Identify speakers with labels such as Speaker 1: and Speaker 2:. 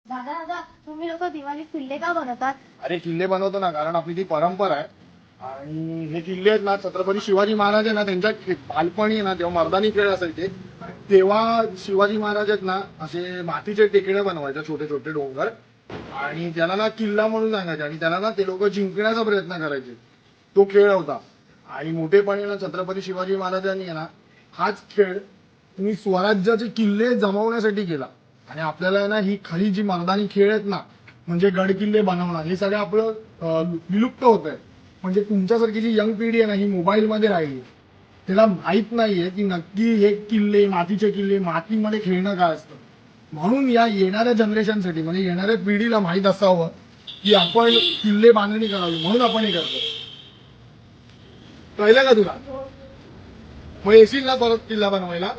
Speaker 1: दादा दादा तुम्ही लोक दिवाळीत किल्ले का बनवतात?
Speaker 2: अरे किल्ले बनवतो ना, कारण आपली ती परंपरा आहे. आणि हे किल्ले आहेत ना, छत्रपती शिवाजी महाराज आहे ना, त्यांच्या बालपणी ना जेव्हा मर्दानी खेळ असायचे तेव्हा शिवाजी महाराज आहेत ना, असे मातीचे टेकडे बनवायचे, छोटे छोटे डोंगर, आणि त्याला ना किल्ला म्हणून सांगायचे, आणि त्याला ना ते लोक जिंकण्याचा प्रयत्न करायचे. तो खेळ होता. आणि मोठेपणी ना छत्रपती शिवाजी महाराजांनी आहे ना हाच खेळ तुम्ही स्वराज्याचे किल्ले जमवण्यासाठी केला. आणि आपल्याला ना ही खरी जी मर्दानी खेळ आहेत ना, म्हणजे गड किल्ले बनवणं, हे सगळं आपलं विलुप्त होत आहे. म्हणजे तुमच्यासारखी जी यंग पिढी आहे ना, ही मोबाईल मध्ये राहिली, त्याला माहित नाहीये की नक्की हे किल्ले, मातीचे किल्ले, मातीमध्ये खेळणं काय असतं. म्हणून या येणाऱ्या जनरेशनसाठी, म्हणजे येणाऱ्या पिढीला माहित असावं की आपण किल्ले बांधणी करावी, म्हणून आपण हे करतो. कळलं का तुला? मग येशील ना परत किल्ला बनवायला?